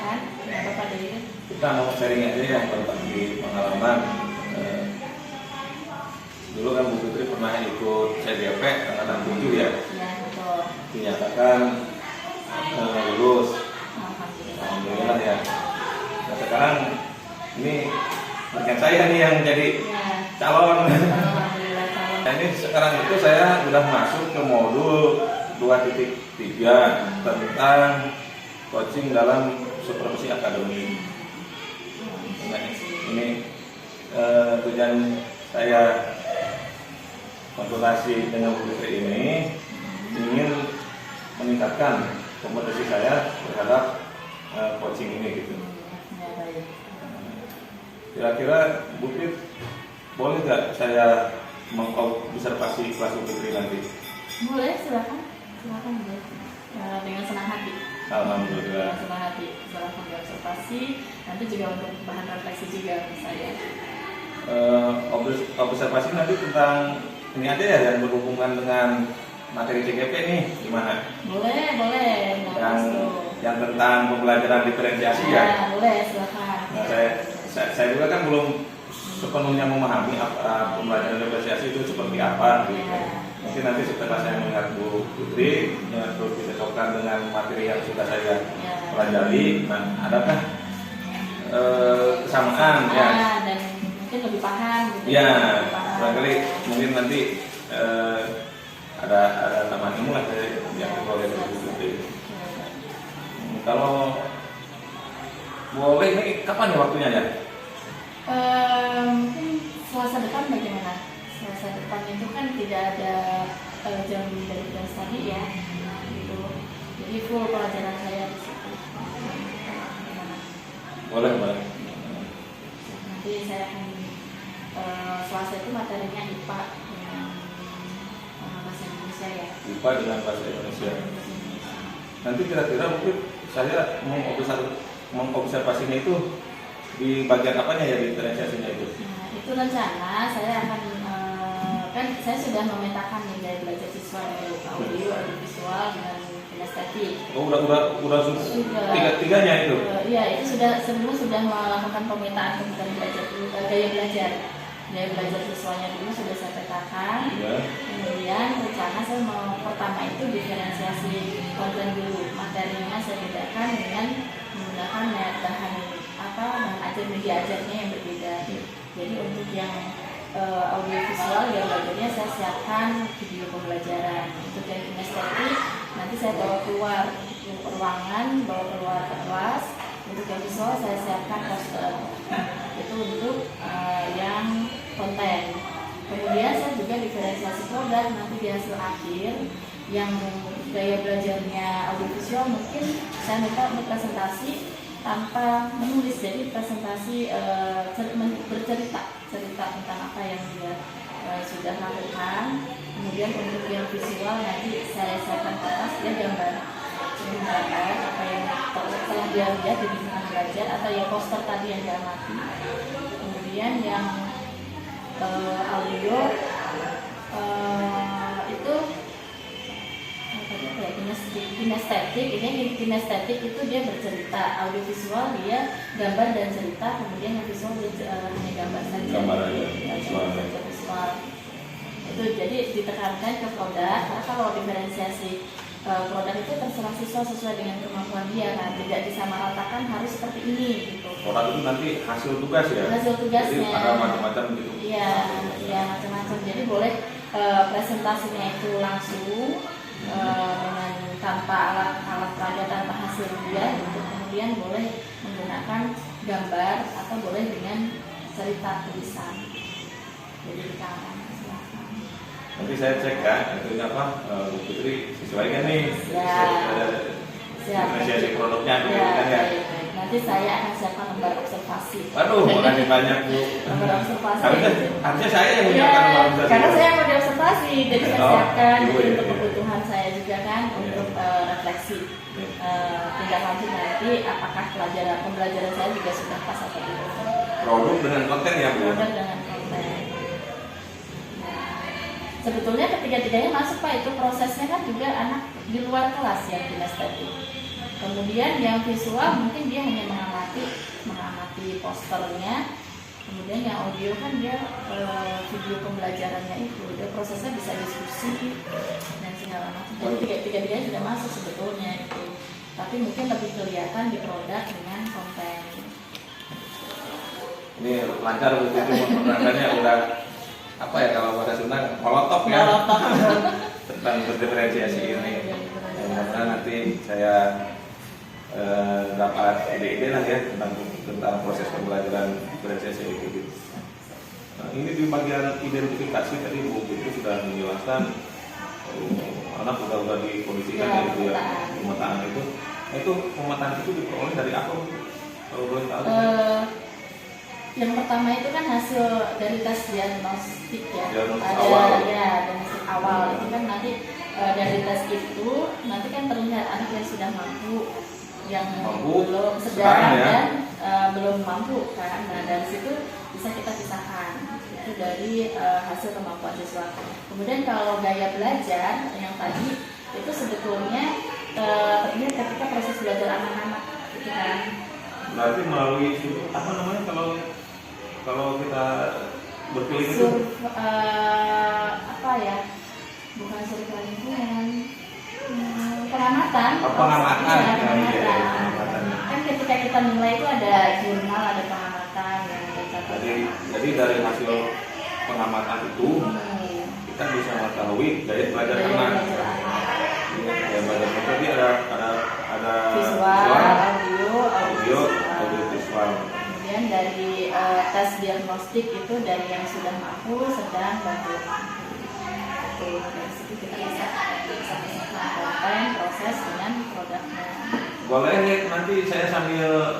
silakan. Kenapa Pak Dewi? Kita mau sharing aja yang berbagi pengalaman. Dulu kan Bu Fitri pernah ikut CDP angkatan 7 ya. Ya, betul. Dinyatakan lulus. Alhamdulillah. Alhamdulillah ya. Nah sekarang ini rekan saya nih yang jadi Ya, calon. alhamdulillah calon. Nah ini sekarang itu saya sudah masuk ke modul 2.3 tentang coaching dalam supervisi akademik. Nah, ini tujuan saya konsultasi dengan Bu Fitri ini ingin meningkatkan kompetensi saya terhadap coaching ini gitu. Ya, baik. Kira-kira Bu Fitri boleh nggak saya mengobservasi kelas Bu Fitri nanti? Boleh, silakan. Silakan Bu. Dengan senang hati. Alhamdulillah. Dengan senang hati. Silakan diobservasi. Nanti juga untuk bahan refleksi juga untuk saya. Observasi nanti tentang ini aja ya yang berhubungan dengan materi CGP nih gimana? Boleh, boleh. Yang tentang pembelajaran diferensiasi ya. Ya, boleh, silakan. Nah, saya juga kan belum sepenuhnya memahami apa pembelajaran diferensiasi itu seperti apa gitu. Ya. Mungkin nanti setelah saya melihat Bu Putri yang terus disocokkan dengan materi yang sudah saya pelajari, nah adakah kesamaan ya? Dan mungkin lebih paham gitu. Ya, Lebih paham. barangkali mungkin nanti ada tambahan ilmu lah yang boleh Bu Putri. Kalau boleh ini kapan ya waktunya ya? Mungkin Selasa depan bagaimana? Selasa depan itu kan tidak ada jam dari kelas tadi ya, gitu. Jadi full pelajaran saya di situ. Bagaimana? Boleh, boleh. Nanti saya akan Selasa itu materinya IPA dengan bahasa Indonesia ya. IPA dengan bahasa Indonesia. Nanti kira-kira mungkin saya mengobservasinya itu di bagian apanya ya diferensiasinya itu? Nah, itu rencana saya akan kan saya sudah memetakan nih dari belajar siswa untuk audio visual dan kinestetik. Oh, udah Sudah. tiganya itu. Iya, itu sebelumnya sudah melakukan pemetaan tentang gaya belajar siswanya dulu sudah saya petakan. Ya. Kemudian rencana saya mau pertama itu diferensiasi konten dulu, materinya saya bedakan dengan menggunakan bahan ajar media ajarnya yang berbeda. Jadi untuk yang audio visual ya belajarnya saya siapkan video pembelajaran. Untuk yang kinestetik nanti saya bawa keluar ruangan, bawa keluar ke kelas. Untuk yang visual saya siapkan poster. Itu untuk yang konten. Kemudian saya juga diferensiasi produk nanti di hasil akhir yang gaya belajarnya audiovisual mungkin saya minta untuk presentasi tanpa menulis, jadi presentasi bercerita tentang apa yang dia sudah lakukan. Kemudian untuk yang visual nanti saya siapkan kertas dia gambar apa yang telah dia lihat di lingkungan belajar atau yang poster tadi yang dia amati. Kemudian yang audio itu kinestetik, ini kinestetik itu dia bercerita, audiovisual dia gambar dan cerita, kemudian yang visual dia hanya gambar saja. Gambar aja, visual. Itu jadi ditekankan ke produk, karena kalau diferensiasi produk itu terserah siswa sesuai dengan kemampuan dia kan, tidak disamaratakan harus seperti ini gitu. Produk itu nanti hasil tugas ya? Hasil tugasnya. Jadi ada macam-macam gitu? Iya, macam-macam. Jadi boleh presentasinya itu langsung dengan tanpa alat peraga, tanpa hasil dia gitu. Kemudian boleh menggunakan gambar atau boleh dengan cerita tulisan. Jadi ditahan. Nanti saya cek kan, itu apa Bu Putri sesuaikan nih. Diferensiasi produknya gitu kan ya. Baik. Nanti saya akan siapkan lembar observasi. Waduh, makasih banyak Bu. Lembar observasi. Harusnya saya yang menyiapkan lembar observasi. Karena saya mau diobservasi, jadi saya siapkan Iya. untuk kebutuhan saya juga kan untuk refleksi tindak lanjut nanti apakah pembelajaran saya juga sudah pas atau tidak. Produk dengan konten ya Bu. Produk dengan konten. Sebetulnya ketiga-tiganya masuk Pak, itu prosesnya kan juga anak di luar kelas ya kinestetik. Kemudian yang visual mungkin dia hanya mengamati posternya. Kemudian yang audio kan dia video pembelajarannya itu, dia prosesnya bisa diskusi dan segala macam. Jadi tiga-tiganya sudah masuk sebetulnya itu. Tapi mungkin lebih kelihatan di produk dengan konten. Ini lancar begitu penerangkannya udah apa ya kalau bahasa Sunda molotov ya. Tentang berdiferensiasi ini. Mudah-mudahan nanti saya dapat ide-ide lah ya tentang proses pembelajaran diferensiasi itu. Nah, ini di bagian identifikasi tadi Bu itu sudah menjelaskan anak udah dikondisikan ya, itu ya pemetaan itu. Nah, itu pemetaan itu diperoleh dari apa Bu? Kalau boleh tahu? Yang pertama itu kan hasil dari tes diagnostik ya. Diagnostik ada awal. Ya diagnostik awal itu kan nanti dari tes itu nanti kan terlihat anak yang sudah mampu, yang belum sedang ya. Dan belum mampu kan. Nah dari situ bisa kita pisahkan itu dari hasil kemampuan siswa. Kemudian kalau gaya belajar yang tadi itu sebetulnya terlihat ketika proses belajar anak-anak gitu kan. Berarti melalui apa namanya kalau kita berkeliling itu apa ya, bukan survei lingkungan, pengamatan. Pengamatan. Ya, pengamatan. Kan ketika kita nilai itu ada jurnal, ada pengamatan yang jadi dari hasil pengamatan itu kita bisa mengetahui gaya belajar anak. Gaya belajar anak tadi ada visual, audio visual. Kemudian dari tes diagnostik itu dari yang sudah mampu, sedang, dan belum mampu. Dari situ kita bisa konten, proses dengan produknya. Boleh nanti saya sambil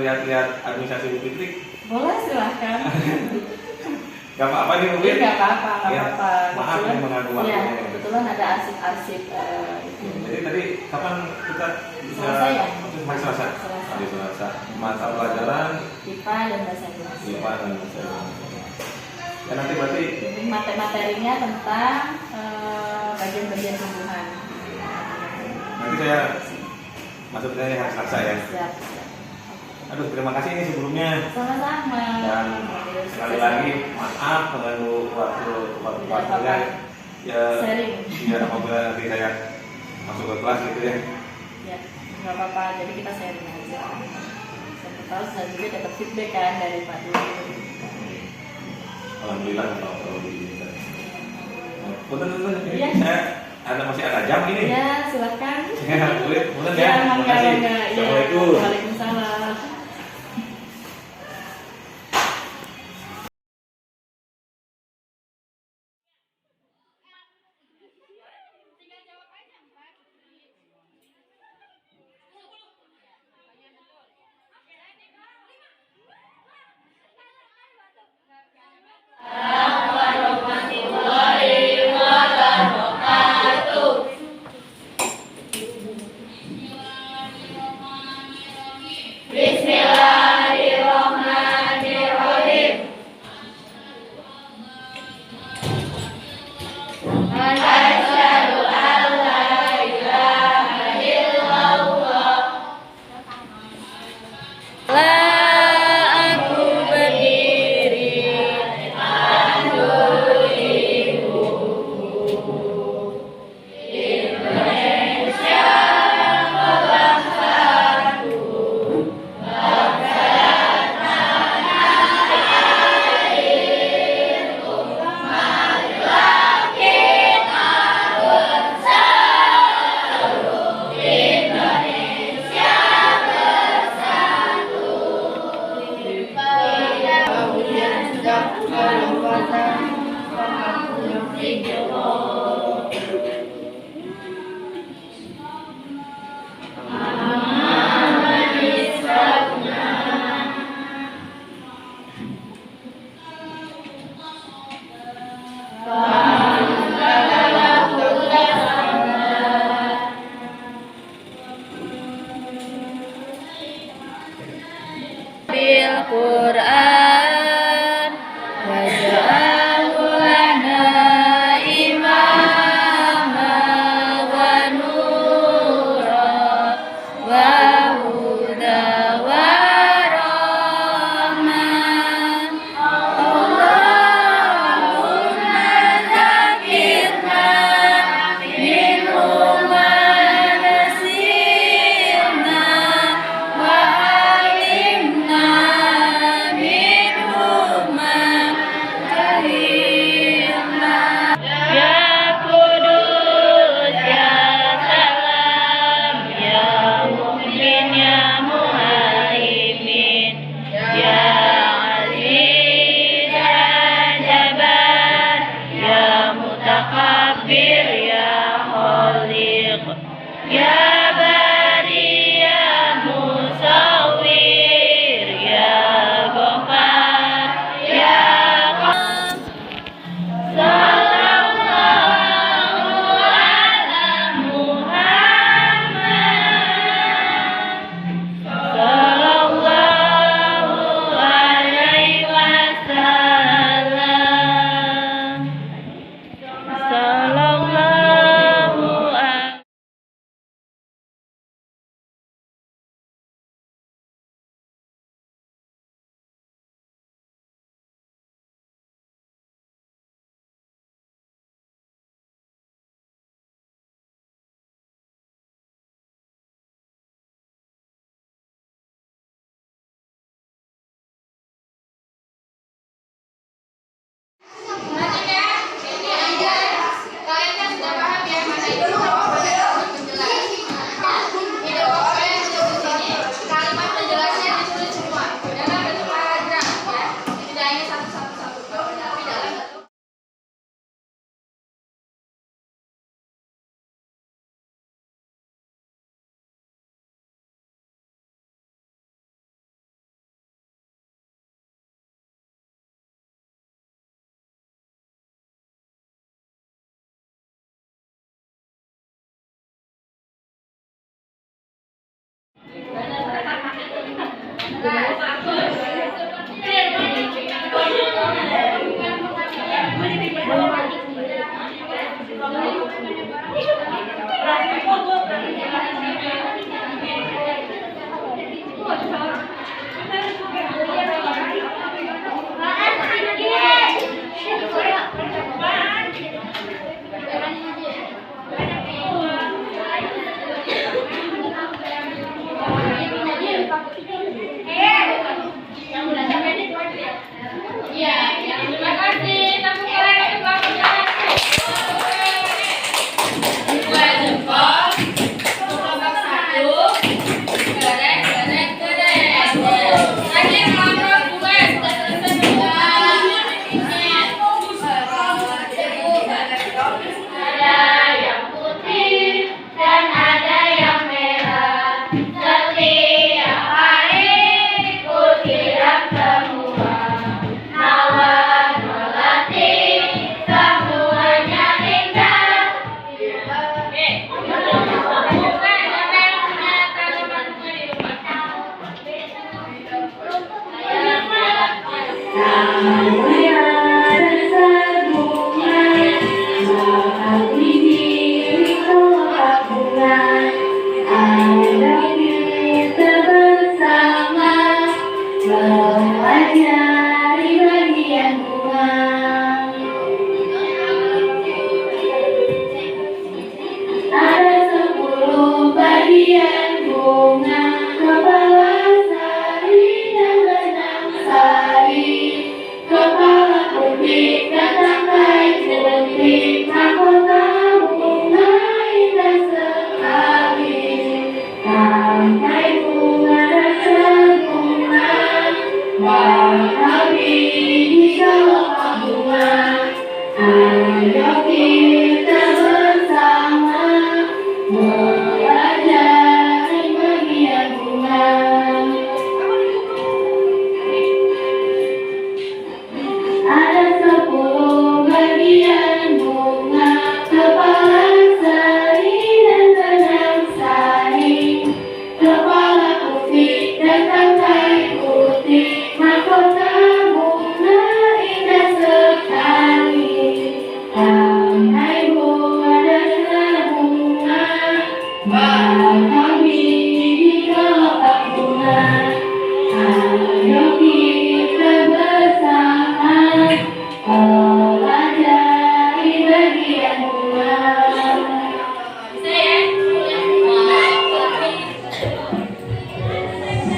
lihat-lihat administrasi Bu Fitri. Boleh, silahkan. Gak apa-apa nih mungkin. Gak apa-apa, Ya, apa-apa. maaf ini mengganggu waktu. Ya, kebetulan ada arsip-arsip itu. Jadi tadi kapan kita bisa? Selesai ya? Hari Selasa. Hari Selasa. Mata pelajaran IPA dan bahasa Inggris. IPA dan bahasa Inggris. Ya nanti berarti materinya tentang bagian-bagian tumbuhan. nanti saya masuknya hari Selasa ya. Siap. Aduh, terima kasih ini sebelumnya. Sama-sama. Dan sekali lagi maaf mengganggu waktunya. Ya, sharing. biar apabila nanti saya masuk ke kelas gitu ya. Ya, nggak apa-apa. Jadi kita sharing aja. Siapa tahu saya juga dapat feedback kan dari Pak Dwi. Alhamdulillah kalau begini. Punten, ini Iya. saya masih ada jam ini. Ya, silakan. Ya, boleh, ya. Ya, Terima kasih. Assalamualaikum. Waalaikumsalam. Al-Quran waj'alhu lana imama wa nura wa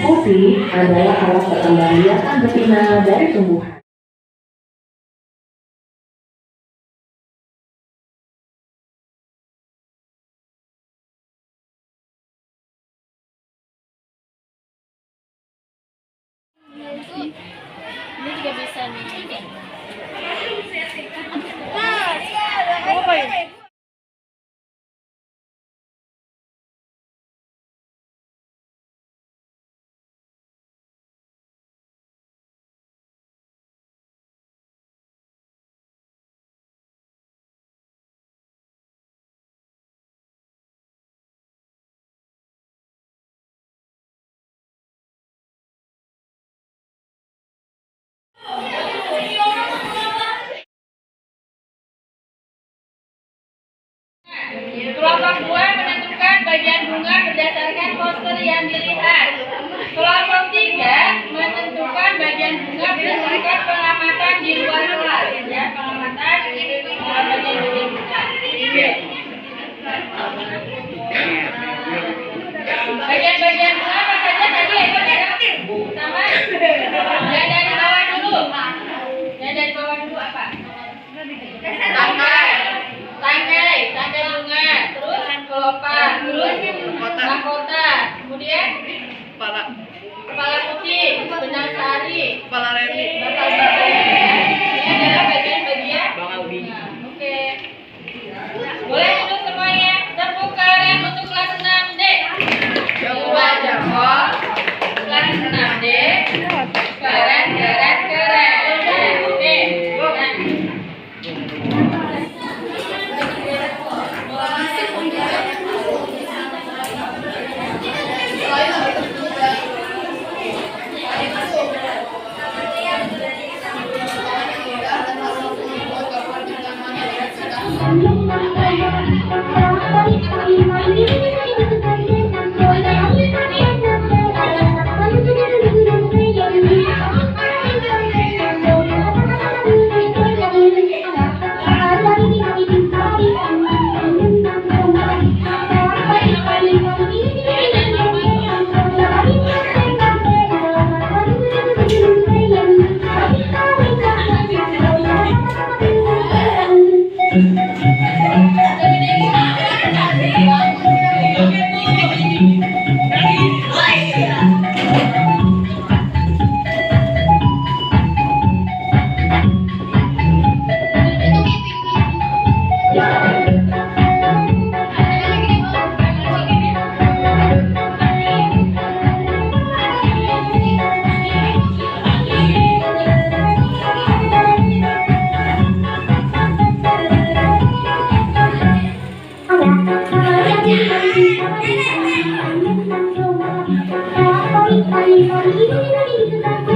Kopi adalah alat perkembangbiakan betina dari tumbuhan. Ini juga bisa nih. Kelompok 2 menentukan bagian bunga berdasarkan poster yang dilihat. Kelompok 3 menentukan bagian bunga berdasarkan pengamatan di luar kelas. Ya, pengamatan bagian-bagian bunga. Bagian-bagian bunga apa saja tadi ya? Sama? Yang dari bawah dulu. Yang dari bawah dulu apa? Tangkai bunga, terus kelopak, terus mahkota, kemudian kepala putih, benang sari, kepala remi, ini adalah bagian-bagian bunga. Oke, boleh duduk semuanya. Tepuk tangan untuk kelas 6D. Coba jempol, kelas 6D. Keren. Oke, nah. Tali-tali ini